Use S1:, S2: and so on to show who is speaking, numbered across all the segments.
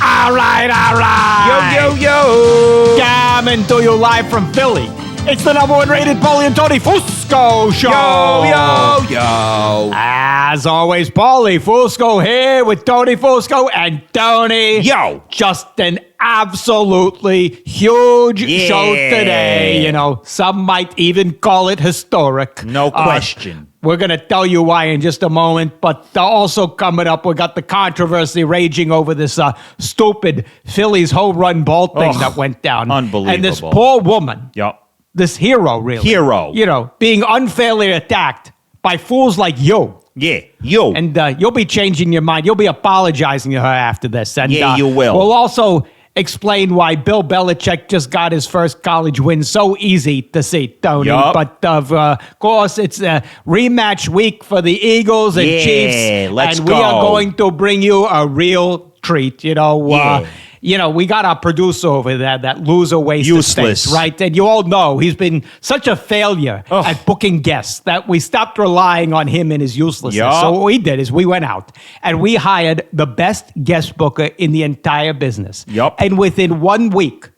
S1: All right.
S2: Yo.
S1: Coming to you live from Philly. It's the number one rated Paulie and Tony Fusco Show.
S2: Yo.
S1: As always, Paulie Fusco here with Tony Fusco and Tony.
S2: Yo.
S1: Just an absolutely huge show today. You know, some might even call it historic.
S2: No question.
S1: We're going to tell you why in just a moment, but also coming up, we got the controversy raging over this stupid Phillies home run ball thing that went down.
S2: Unbelievable.
S1: And this poor woman, this hero, really. You know, being unfairly attacked by fools like you.
S2: Yeah, you.
S1: And you'll be changing your mind. You'll be apologizing to her after this. And,
S2: yeah, you will.
S1: We'll also explain why Bill Belichick just got his first college win so easy to see, Tony. But, of course, it's a rematch week for the Eagles and Chiefs.
S2: Let's
S1: and
S2: go.
S1: we are going to bring you a real treat. You know, we got our producer over there, that loser waste of space, right? And you all know he's been such a failure at booking guests that we stopped relying on him and his uselessness. So what we did is we went out and we hired the best guest booker in the entire business. And within 1 week,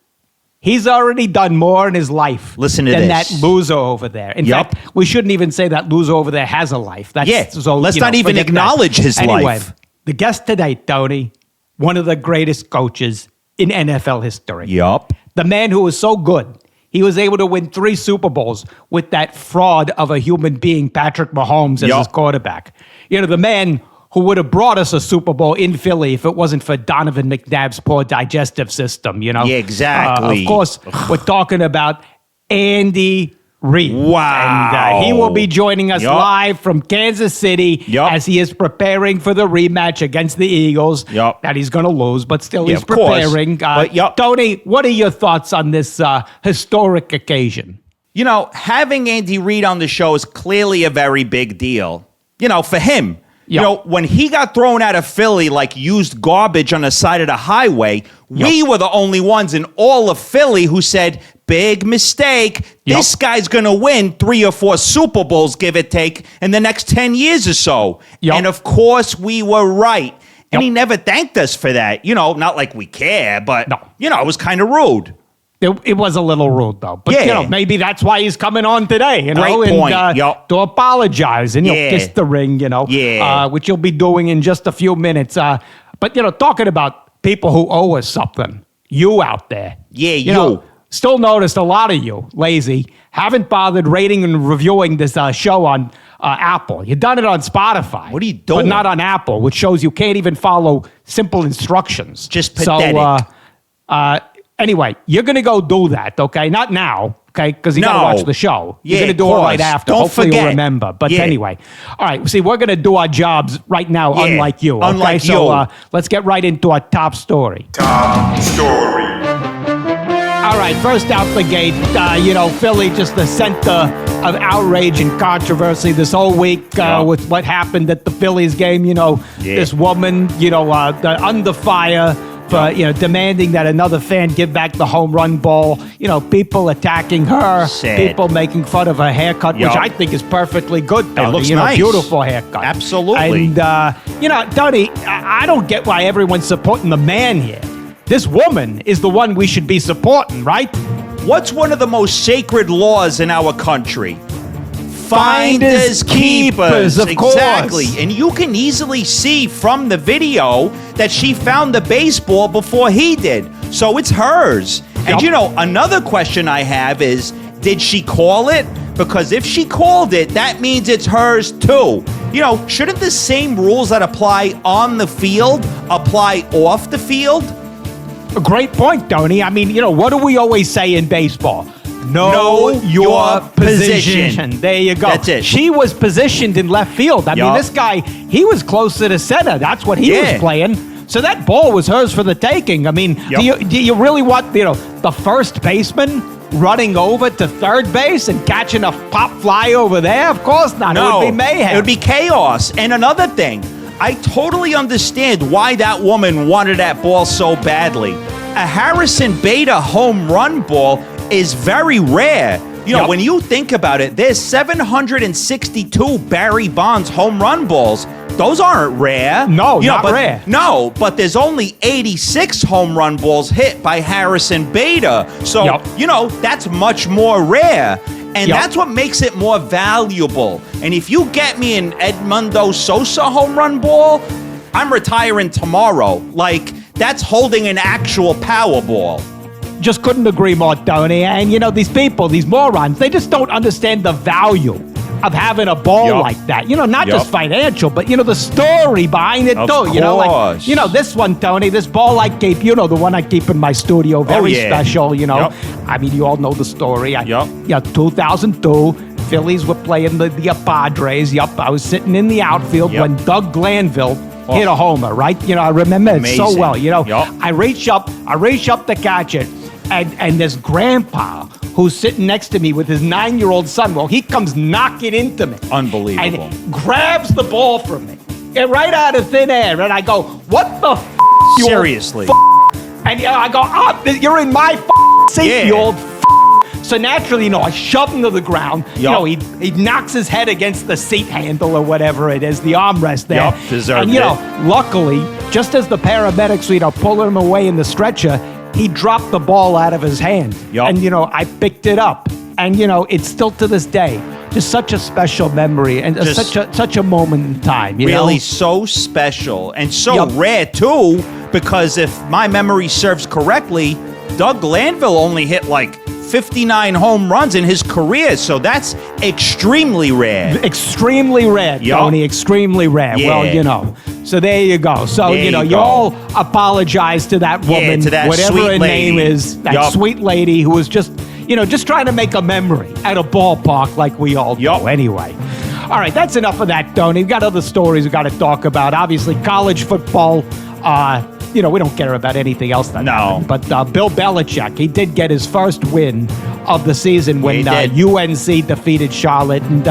S1: he's already done more in his life
S2: than
S1: that loser over there. In fact, we shouldn't even say that loser over there has a life.
S2: So let's not even acknowledge his life.
S1: Anyway, the guest today, Tony, one of the greatest coaches in NFL history. The man who was so good, he was able to win 3 Super Bowls with that fraud of a human being, Patrick Mahomes, as his quarterback. You know, the man who would have brought us a Super Bowl in Philly if it wasn't for Donovan McNabb's poor digestive system, you know?
S2: Yeah, exactly.
S1: Of course, we're talking about Andy Reid.
S2: Wow.
S1: And he will be joining us live from Kansas City as he is preparing for the rematch against the Eagles that he's going to lose, but still he's preparing. Tony, what are your thoughts on this historic occasion?
S2: You know, having Andy Reid on the show is clearly a very big deal, you know, for him. You know, when he got thrown out of Philly like used garbage on the side of the highway, we were the only ones in all of Philly who said, big mistake. This guy's going to win 3 or 4 Super Bowls, give or take, in the next 10 years or so. And, of course, we were right. And he never thanked us for that. You know, not like we care, but, you know, it was kind of rude.
S1: It was a little rude, though. But, you know, maybe that's why he's coming on today, you know,
S2: Great point.
S1: To apologize. And you'll kiss the ring, you know, which you'll be doing in just a few minutes. But, you know, talking about people who owe us something, you out there. You know, still noticed a lot of you, lazy, haven't bothered rating and reviewing this show on Apple. You've done it on Spotify.
S2: What are you doing?
S1: But not on Apple, which shows you can't even follow simple instructions.
S2: Just pathetic.
S1: So, anyway, you're going to go do that, okay? Not now, okay? Because you got to watch the show. You're going to do it right after. Hopefully you'll remember. But anyway. All right, see, we're going to do our jobs right now, unlike you. Okay?
S2: Unlike you.
S1: So let's get right into our top story.
S3: Top story.
S1: All right, first out the gate, you know, Philly just the center of outrage and controversy this whole week with what happened at the Phillies game. You know, this woman, you know, under fire for, you know, demanding that another fan give back the home run ball. You know, people attacking her, people making fun of her haircut, which I think is perfectly good, Tony.
S2: It looks
S1: nice.
S2: Beautiful
S1: haircut.
S2: Absolutely.
S1: And, you know, Tony, I don't get why everyone's supporting the man here. This woman is the one we should be supporting, right?
S2: What's one of the most sacred laws in our country? Finders keepers,
S1: of course.
S2: Exactly. And you can easily see from the video that she found the baseball before he did. So it's hers. And you know, another question I have is, did she call it? Because if she called it, that means it's hers too. You know, shouldn't the same rules that apply on the field apply off the field?
S1: A great point, Tony. I mean, you know, what do we always say in baseball? Know your position. There you go.
S2: That's it.
S1: She was positioned in left field. I mean, this guy, he was closer to center. That's what he was playing. So that ball was hers for the taking. I mean, do you really want, you know, the first baseman running over to third base and catching a pop fly over there? Of course not.
S2: No,
S1: it would be mayhem.
S2: It would be chaos. And another thing, I totally understand why that woman wanted that ball so badly. A Harrison Beta home run ball is very rare. When you think about it, there's 762 Barry Bonds home run balls. Those aren't rare.
S1: No, not rare.
S2: No, but there's only 86 home run balls hit by Harrison Bader. So, that's much more rare. And that's what makes it more valuable. And if you get me an Edmundo Sosa home run ball, I'm retiring tomorrow. Like, that's holding an actual Powerball.
S1: Just couldn't agree more, Tony. And, these people, these morons, they just don't understand the value of having a ball like that. Not just financial, but, the story behind it, too.
S2: Course.
S1: This one, Tony, this ball I keep, the one I keep in my studio, very special, I mean, you all know the story. 2002, Phillies were playing the Padres. I was sitting in the outfield when Doug Glanville hit a homer, right? I remember it so well. I reach up to catch it, and this grandpa who's sitting next to me with his 9-year-old son, well, he comes knocking into me.
S2: Unbelievable.
S1: And grabs the ball from me, right out of thin air, and I go, "What the f***?
S2: Seriously?"
S1: And I go, "You're in my seat, you old f***." So naturally, I shove him to the ground. He knocks his head against the seat handle or whatever it is, the armrest there.
S2: Deserved
S1: and, luckily, just as the paramedics were, pulling him away in the stretcher, he dropped the ball out of his hand. And, I picked it up. And, it's still to this day just such a special memory and such a moment in time.
S2: Really so special and so rare, too, because if my memory serves correctly, Doug Glanville only hit like 59 home runs in his career, so that's extremely rare.
S1: Extremely rare, Tony, extremely rare. Yeah. Well, so there you go. So, you all apologize to that woman,
S2: to that
S1: whatever
S2: sweet
S1: her
S2: lady.
S1: name is, that sweet lady who was just trying to make a memory at a ballpark like we all do anyway. All right, that's enough of that, Tony. We've got other stories we've got to talk about. Obviously, college football, we don't care about anything else that happened. But Bill Belichick, he did get his first win of the season when UNC defeated Charlotte. And,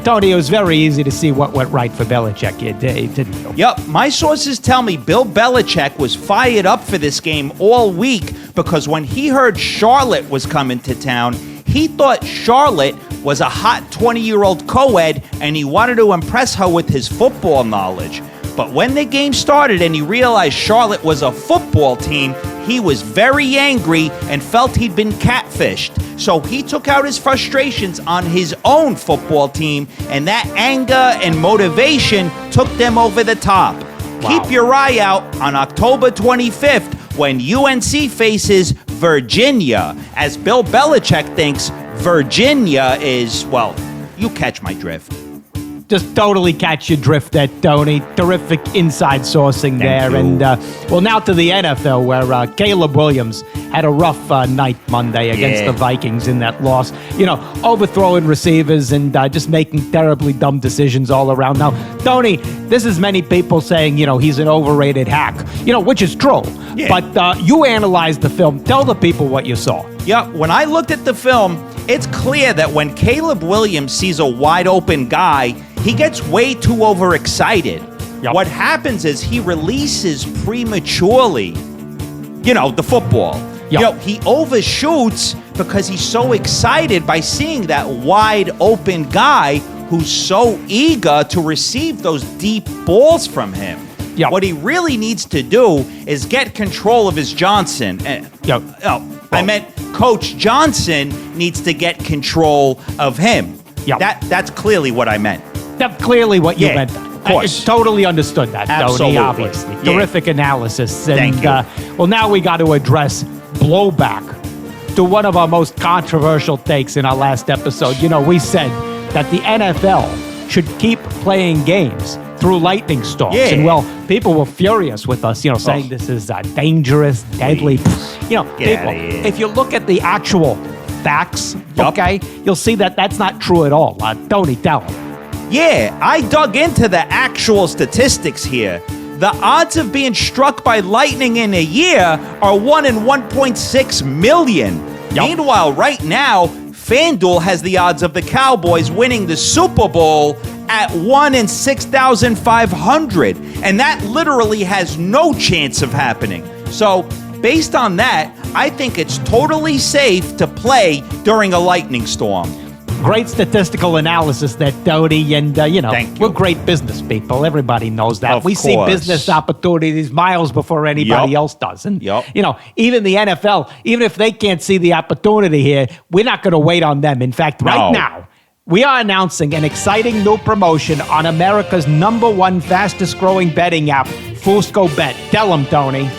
S1: Tony, it was very easy to see what went right for Belichick. It didn't you?
S2: Yep. My sources tell me Bill Belichick was fired up for this game all week because when he heard Charlotte was coming to town, he thought Charlotte was a hot 20-year-old co-ed, and he wanted to impress her with his football knowledge. But when the game started and he realized Charlotte was a football team, he was very angry and felt he'd been catfished. So he took out his frustrations on his own football team, and that anger and motivation took them over the top. Wow. Keep your eye out on October 25th when UNC faces Virginia, as Bill Belichick thinks Virginia is, well, you catch my drift.
S1: Just totally catch your drift there, Tony. Terrific inside sourcing there.
S2: Thank you.
S1: And, now to the NFL, where Caleb Williams had a rough night Monday against the Vikings in that loss. Overthrowing receivers and just making terribly dumb decisions all around. Now, Tony, this is many people saying, he's an overrated hack, which is true. Yeah. But you analyzed the film. Tell the people what you saw.
S2: Yeah, when I looked at the film, it's clear that when Caleb Williams sees a wide open guy, he gets way too overexcited. Yep. What happens is he releases prematurely, the football. Yep. He overshoots because he's so excited by seeing that wide open guy who's so eager to receive those deep balls from him. Yep. What he really needs to do is get control of his Johnson. I meant Coach Johnson needs to get control of him. Yep. That's clearly what I meant.
S1: That's clearly what you meant. Of
S2: course.
S1: I totally understood that,
S2: Absolutely.
S1: Tony, obviously. Yeah. Terrific analysis. And,
S2: Thank you.
S1: Now we got to address blowback to one of our most controversial takes in our last episode. We said that the NFL should keep playing games through lightning storms.
S2: Yeah.
S1: And, people were furious with us, saying this is dangerous, deadly. People, if you look at the actual facts, okay, you'll see that that's not true at all. Tony, tell them.
S2: Yeah, I dug into the actual statistics here. The odds of being struck by lightning in a year are 1 in 1.6 million. Yep. Meanwhile, right now, FanDuel has the odds of the Cowboys winning the Super Bowl at 1 in 6,500. And that literally has no chance of happening. So, based on that, I think it's totally safe to play during a lightning storm.
S1: Great statistical analysis there, Tony, and we're great business people. Everybody knows that. We see business opportunities miles before anybody else does. And, even the NFL, even if they can't see the opportunity here, we're not going to wait on them. In fact, right now, we are announcing an exciting new promotion on America's #1 fastest growing betting app, Fusco Bet. Tell them, Tony.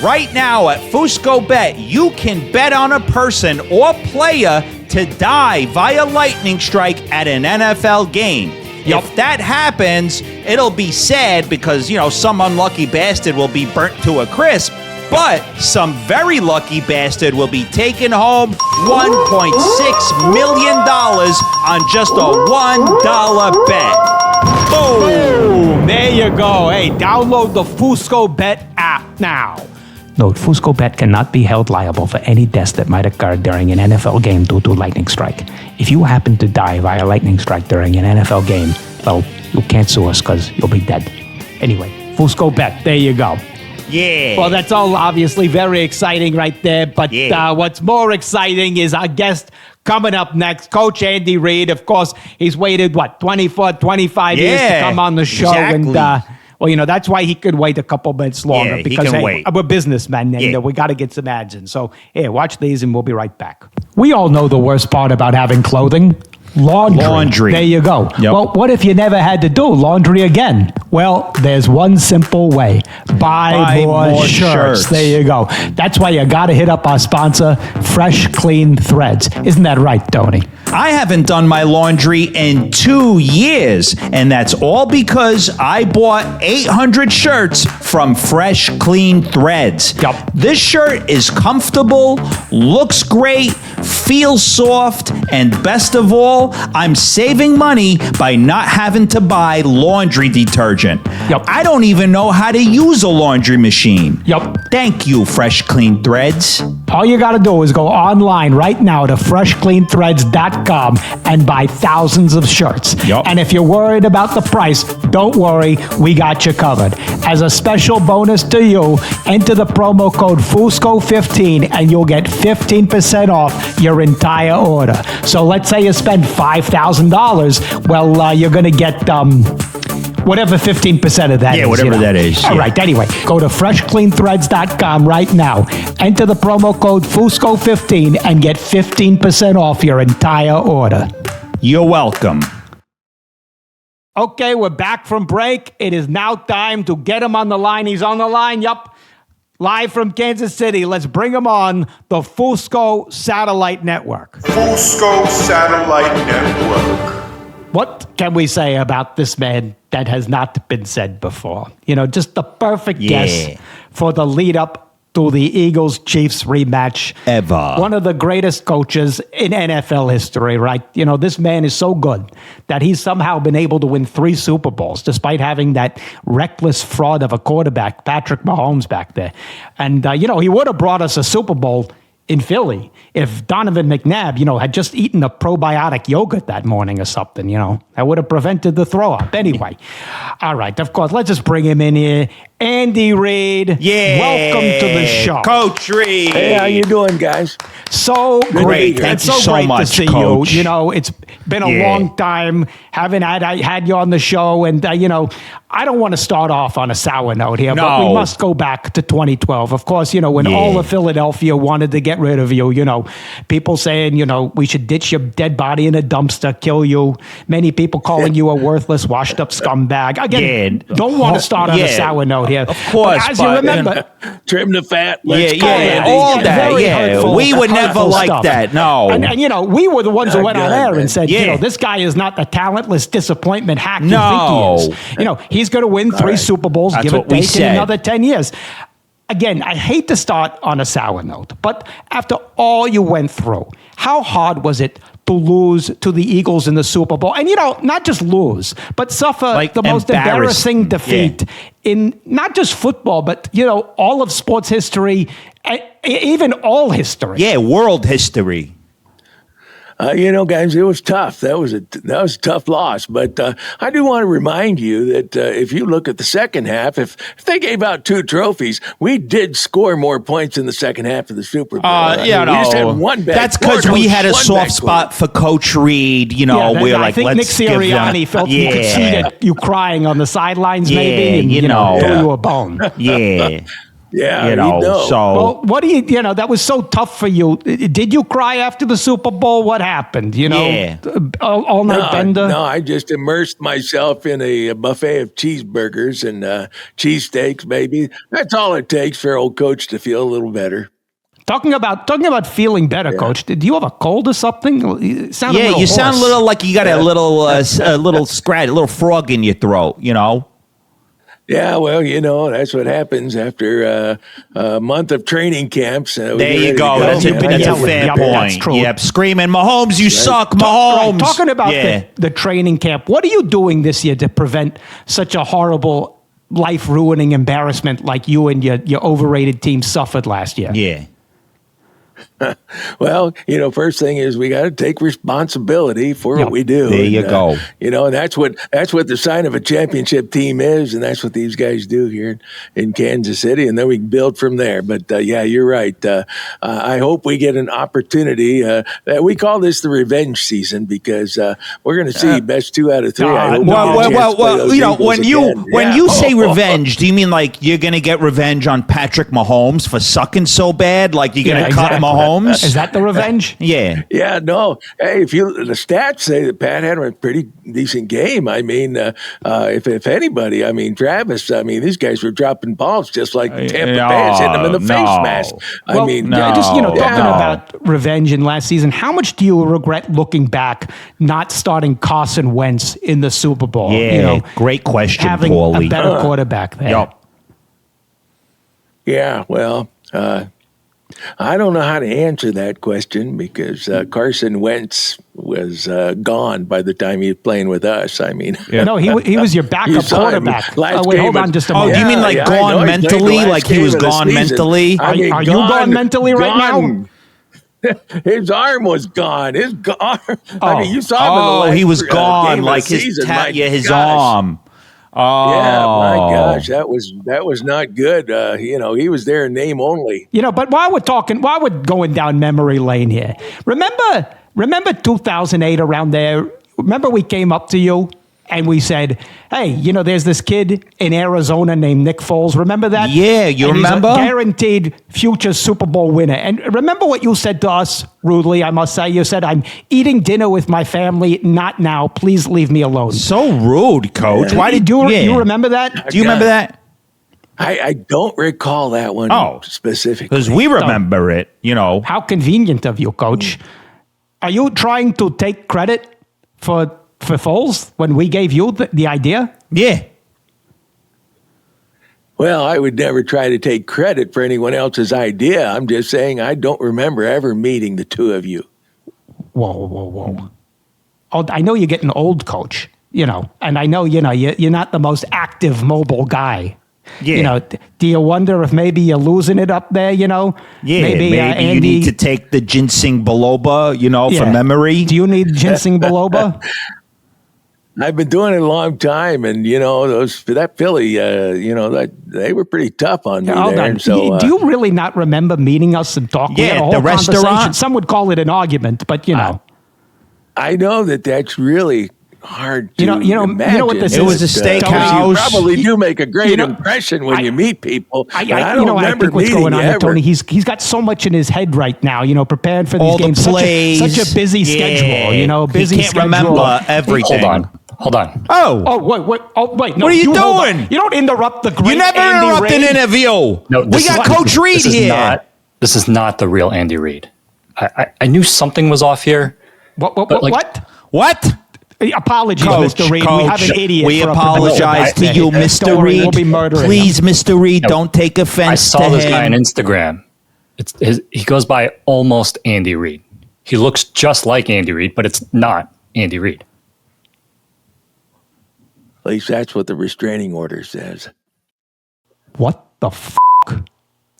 S2: Right now at Fusco Bet, you can bet on a person or player to die via lightning strike at an NFL game. If that happens, it'll be sad because, some unlucky bastard will be burnt to a crisp, but some very lucky bastard will be taking home $1.6 million on just a $1 bet. Boom!
S1: There you go. Hey, download the Fusco Bet app now. Note, Fusco Bet cannot be held liable for any deaths that might occur during an NFL game due to lightning strike. If you happen to die via lightning strike during an NFL game, well, you can't sue us because you'll be dead. Anyway, Fusco Bet, there you go.
S2: Yeah.
S1: Well, that's all obviously very exciting right there. But what's more exciting is our guest coming up next, Coach Andy Reid. Of course, he's waited, 24, 25 years to come on the show.
S2: Exactly.
S1: And, that's why he could wait a couple minutes longer.
S2: Yeah,
S1: because,
S2: wait.
S1: we're businessmen and we got to get some ads in. So, watch these and we'll be right back. We all know the worst part about having clothing. Laundry. There you go.
S2: Yep.
S1: Well, what if you never had to do laundry again? Well, there's one simple way. Buy more shirts. There you go. That's why you got to hit up our sponsor, Fresh Clean Threads. Isn't that right, Tony?
S2: I haven't done my laundry in 2 years, and that's all because I bought 800 shirts from Fresh Clean Threads.
S1: Yep.
S2: This shirt is comfortable, looks great, feels soft, and best of all, I'm saving money by not having to buy laundry detergent.
S1: Yep.
S2: I don't even know how to use a laundry machine.
S1: Yep.
S2: Thank you, Fresh Clean Threads.
S1: All you got to do is go online right now to freshcleanthreads.com and buy thousands of shirts.
S2: Yep.
S1: And if you're worried about the price, don't worry, we got you covered. As a special bonus to you, enter the promo code FUSCO15 and you'll get 15% off your entire order. So let's say you spend $5,000. Well, you're going to get whatever 15% of that is.
S2: Yeah, whatever that is.
S1: All right, anyway, go to freshcleanthreads.com right now. Enter the promo code FUSCO15 and get 15% off your entire order.
S2: You're welcome.
S1: Okay, we're back from break. It is now time to get him on the line. He's on the line, yup. Live from Kansas City. Let's bring him on the Fusco Satellite Network.
S3: Fusco Satellite Network.
S1: What can we say about this man that has not been said before? Just the perfect guess for the lead up to the Eagles-Chiefs rematch.
S2: Ever.
S1: One of the greatest coaches in NFL history, right? This man is so good that he's somehow been able to win 3 Super Bowls despite having that reckless fraud of a quarterback, Patrick Mahomes, back there. And, he would have brought us a Super Bowl in Philly if Donovan McNabb, had just eaten a probiotic yogurt that morning or something, that would have prevented the throw up. Anyway, all right, of course, let's just bring him in here. Andy Reid, welcome to the show.
S2: Coach Reid.
S4: Hey, how you doing, guys?
S1: So great.
S2: Thank
S1: It's
S2: you so
S1: great
S2: much,
S1: to see
S2: Coach.
S1: you. It's been a long time. Haven't had you on the show, and I don't want to start off on a sour note here, but we must go back to 2012. Of course, when all of Philadelphia wanted to get rid of you, people saying, we should ditch your dead body in a dumpster, kill you. Many people calling you a worthless, washed up scumbag. Again, don't want to start on a sour note here.
S2: Of course,
S1: but as you remember,
S4: trim the fat.
S2: All that. We would never like
S1: stuff.
S2: that. No.
S1: And we were the ones who went on air and said, this guy is not the talentless disappointment hack you think he is. He's going to win 3 Super Bowls,
S2: That's
S1: give
S2: what
S1: it
S2: we
S1: take in
S2: said.
S1: another 10 years. Again, I hate to start on a sour note, but after all you went through, how hard was it to lose to the Eagles in the Super Bowl? And, not just lose, but suffer the most embarrassing defeat in not just football, but, all of sports history, even all history.
S2: Yeah, world history.
S4: Guys, it was tough. That was a tough loss. But I do want to remind you that if you look at the second half, if they gave out 2 trophies, we did score more points in the second half of the Super Bowl. We just had one bad
S2: That's because we had a soft spot for Coach Reid. We're
S1: I
S2: like,
S1: think
S2: let's
S1: Nick Sirianni felt you could see that you crying on the sidelines, maybe, and throw you a bone.
S2: Yeah.
S4: Yeah,
S2: So
S1: well, what do you that was so tough for you. Did you cry after the Super Bowl? What happened? All night bender?
S4: No, I just immersed myself in a buffet of cheeseburgers and cheesesteaks, maybe. That's all it takes for old Coach to feel a little better.
S1: Talking about feeling better, Coach. Did you have a cold or something? You sound
S2: you sound a little like you got a little scratch, a little frog in your throat.
S4: Yeah, well, that's what happens after a month of training camps.
S2: There you go. That's a fair point. Yep, screaming, Mahomes, you suck, Mahomes.
S1: Talking about the training camp, what are you doing this year to prevent such a horrible, life-ruining embarrassment like you and your overrated team suffered last year?
S2: Yeah.
S4: Well, first thing is we got to take responsibility for what we do.
S2: There you go.
S4: And that's what the sign of a championship team is, and that's what these guys do here in Kansas City, and then we can build from there. But you're right. I hope we get an opportunity. We call this the revenge season because we're going to see best 2 out of 3.
S2: When you say revenge, do you mean like you're going to get revenge on Patrick Mahomes for sucking so bad, like you're going to cut Mahomes?
S1: Is that the revenge?
S2: Yeah.
S4: Yeah, no. Hey, the stats say that Pat had a pretty decent game. I mean, if anybody, Travis, these guys were dropping balls just like Tampa Bay is hitting them in the face mask.
S1: Talking about revenge in last season, how much do you regret looking back not starting Carson Wentz in the Super Bowl?
S2: Yeah, great question,
S1: having
S2: Paulie.
S1: a better quarterback there.
S2: Yep.
S4: Yeah, well, I don't know how to answer that question because Carson Wentz was gone by the time he was playing with us.
S1: No, he was your backup quarterback. Hold on just a moment.
S2: Do you mean like gone mentally? Like he was gone mentally?
S1: Are you gone mentally right now?
S4: His arm was gone. His arm. You saw him in the last
S2: he was gone.
S4: Game
S2: like
S4: of the season.
S2: his arm. Oh,
S4: yeah, my gosh, that was not good. He was there in name only.
S1: But while we're going down memory lane here, remember 2008 around there? Remember we came up to you and we said, hey, there's this kid in Arizona named Nick Foles. Remember that?
S2: Yeah, remember?
S1: He's a guaranteed future Super Bowl winner. And remember what you said to us, rudely, I must say. You said, I'm eating dinner with my family. Not now. Please leave me alone.
S2: So rude, Coach.
S1: Why did you remember that?
S2: Do you remember that?
S4: I don't recall that one specifically.
S2: Because we remember it,
S1: How convenient of you, Coach. Are you trying to take credit for Foles when we gave you the idea?
S2: Yeah.
S4: Well, I would never try to take credit for anyone else's idea. I'm just saying I don't remember ever meeting the two of you.
S1: Whoa. Oh, I know you're getting old, Coach, and I know, you're not the most active mobile guy.
S2: Yeah.
S1: Do you wonder if maybe you're losing it up there, Yeah,
S2: maybe
S1: Andy,
S2: you need to take the ginseng biloba, for memory.
S1: Do you need ginseng biloba?
S4: I've been doing it a long time, and that Philly, they were pretty tough on me there. And so,
S1: do you really not remember meeting us and talking?
S2: Yeah,
S1: we had a whole
S2: the restaurant.
S1: conversation. Some would call it an argument, but
S4: I know that's really hard to imagine.
S1: What this
S2: is? It was a steakhouse.
S4: You probably do make a great impression when you meet people. I don't remember
S1: I think what's going on
S4: ever.
S1: with Tony, he's got so much in his head right now, preparing for these
S2: all
S1: games.
S2: The plays.
S1: Such a busy schedule, busy
S2: he can't
S1: schedule.
S2: remember everything.
S5: Hold on.
S1: Wait. No,
S2: what are you doing?
S1: You don't interrupt the great
S2: You never
S1: Andy
S2: interrupt
S1: Reid.
S2: an interview.
S5: No,
S2: we got Coach Reid here.
S5: This is not the real Andy Reid. I knew something was off here.
S1: What? Apologies,
S2: Coach,
S1: Mr. Reid. We have an idiot.
S2: We
S1: for
S2: apologize to you, Mr.
S1: Don't worry,
S2: Reid.
S1: we'll be murdering
S2: Please,
S1: him.
S2: Mr. Reid, don't take
S5: I
S2: offense
S5: saw
S2: to
S5: this guy on
S2: him.
S5: Instagram. He goes by almost Andy Reid. He looks just like Andy Reid, but it's not Andy Reid.
S4: At least that's what the restraining order says.
S1: What the f***?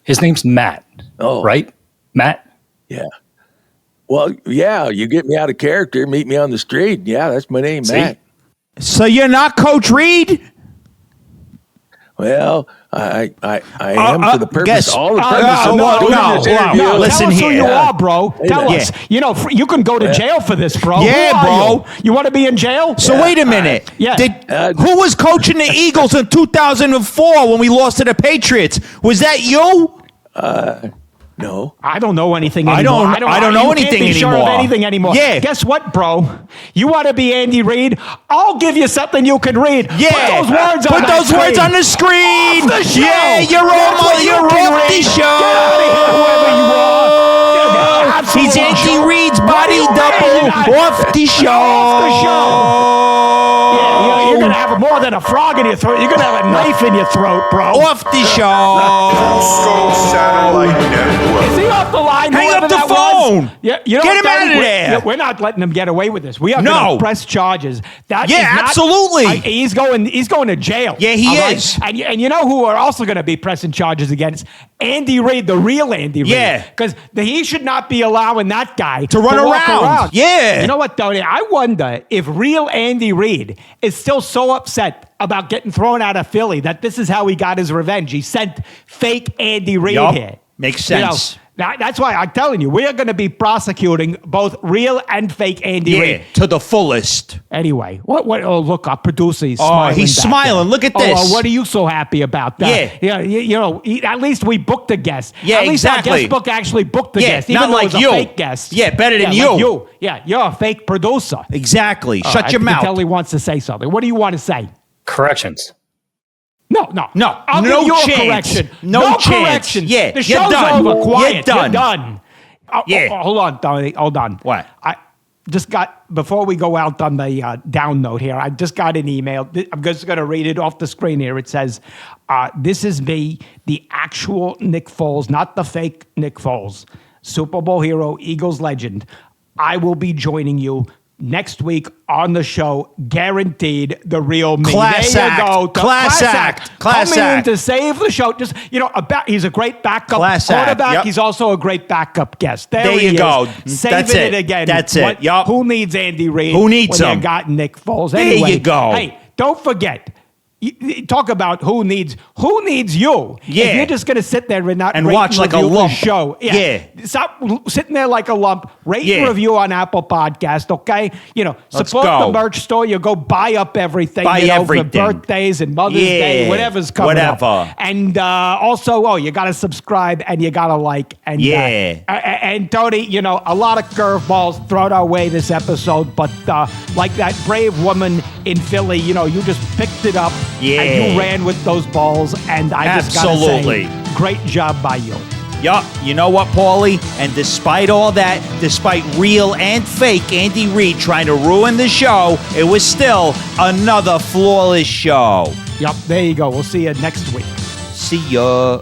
S5: His name's Matt.
S4: Oh.
S5: Right? Matt?
S4: Yeah. Well, yeah, you get me out of character, meet me on the street. Yeah, that's my name, Matt.
S2: So you're not Coach Reid?
S4: Well, I am for the purpose.
S2: Guess-
S4: All the purpose of
S2: no,
S4: doing
S2: no,
S4: this
S2: no,
S4: interview.
S2: no, listen
S1: Tell us
S2: here.
S1: who you are, bro. Tell
S4: Yeah.
S1: us. You know, you can go to jail for this, bro.
S2: Yeah,
S1: Who are
S2: bro.
S1: You want to be in jail?
S2: So wait a minute.
S1: Yeah.
S2: Who was coaching the Eagles in 2004 when we lost to the Patriots? Was that you?
S4: No.
S1: I don't know anything
S2: I
S1: anymore.
S2: don't know
S1: you
S2: anything
S1: can't be sure of
S2: anymore.
S1: anything anymore.
S2: Yeah.
S1: Guess what, bro? You want to be Andy Reid? I'll give you something you can read.
S2: Yeah.
S1: Put those words on
S2: Put
S1: that
S2: those words
S1: screen.
S2: on the screen.
S1: Off the show.
S2: Yeah, you're
S1: That's what you
S2: off
S1: can
S2: the
S1: read.
S2: show.
S1: Get out of here, whoever you are.
S2: He's Andy Reid's body double off the show.
S1: Off the show. Yeah, you're going to have more than a frog in your throat. You're going to have a knife in your throat, bro.
S2: Off the show.
S3: Fusco Satellite Network.
S1: Is he off the line?
S2: Hang
S1: whoever
S2: up the
S1: that
S2: phone.
S1: Was? Yeah, you know
S2: Get
S1: what,
S2: him out
S1: Tony?
S2: of there.
S1: We're not letting him get away with this. We are
S2: No.
S1: going to press charges. That
S2: Yeah,
S1: is not-
S2: absolutely.
S1: He's going to jail.
S2: Yeah, he
S1: all right?
S2: is.
S1: And you know who are also going to be pressing charges against? Andy Reid, the real Andy Reid.
S2: Yeah.
S1: Because he should not be allowing that guy
S2: To run
S1: walk
S2: around. Yeah.
S1: You know what, Tony? I wonder if real Andy Reid is still so upset about getting thrown out of Philly that this is how he got his revenge. He sent fake Andy Reid
S2: Yup.
S1: here.
S2: Makes
S1: You know,
S2: sense.
S1: that's why I'm telling you, we are going to be prosecuting both real and fake Andy
S2: Yeah,
S1: Reid.
S2: to the fullest.
S1: Anyway, what? Oh, look, our producer, he's
S2: Oh,
S1: smiling.
S2: he's
S1: back
S2: smiling.
S1: there.
S2: Look at
S1: Oh,
S2: this.
S1: what are you so happy about that?
S2: Yeah.
S1: You know, at least we booked a guest.
S2: Yeah,
S1: at least
S2: exactly.
S1: our guest book actually booked the
S2: Yeah,
S1: guest, even
S2: not
S1: though
S2: like
S1: it was
S2: you.
S1: a fake guest.
S2: Yeah, better than
S1: like
S2: you.
S1: you. Yeah, you're a fake producer.
S2: Exactly.
S1: All
S2: Shut
S1: right,
S2: your
S1: I can
S2: mouth.
S1: tell he wants to say something. What do you want to say?
S5: Corrections.
S1: No. I'll
S2: No
S1: give you a
S2: chance.
S1: correction.
S2: No chance.
S1: correction.
S2: Yeah,
S1: the
S2: you're
S1: show's
S2: done.
S1: over. Quiet.
S2: You're done.
S1: done.
S2: Yeah.
S1: Hold on, Tony. Hold on.
S2: What?
S1: I just got, before we go out on the down note here, I just got an email. I'm just going to read it off the screen here. It says, this is me, the actual Nick Foles, not the fake Nick Foles, Super Bowl hero, Eagles legend. I will be joining you next week on the show, guaranteed. The real me.
S2: Class
S1: there you
S2: act.
S1: go.
S2: Class act. Class
S1: Coming in
S2: act.
S1: to save the show. Just he's a great backup
S2: Class act.
S1: quarterback.
S2: Yep.
S1: He's also a great backup guest. There
S2: you
S1: he
S2: go.
S1: is. Saving
S2: That's
S1: it
S2: it.
S1: again.
S2: That's it. Yup.
S1: Who needs Andy Reid?
S2: Who needs
S1: when
S2: him?
S1: You got Nick Foles.
S2: There
S1: Anyway,
S2: you go.
S1: Hey, don't forget. Talk about who needs you.
S2: Yeah.
S1: If you're just going to sit there and not
S2: And
S1: rate
S2: watch like a
S1: review the
S2: lump.
S1: show.
S2: Yeah.
S1: Stop sitting there like a lump. Rate
S2: Yeah.
S1: and review on Apple Podcast, okay? Support
S2: go.
S1: the merch store. You go buy up everything.
S2: Buy everything.
S1: For birthdays and Mother's Day,
S2: Yeah.
S1: whatever's coming up.
S2: Whatever.
S1: And also, you got to subscribe and you got to like. And,
S2: Yeah.
S1: and Tony, a lot of curveballs thrown our way this episode, but like that brave woman in Philly, you just picked it up
S2: Yeah.
S1: and you ran with those balls, and I just got to
S2: Absolutely.
S1: say, great job by you.
S2: Yup. You know what, Paulie? And despite all that, despite real and fake Andy Reid trying to ruin the show, it was still another flawless show.
S1: Yep, there you go. We'll see you next week.
S2: See ya.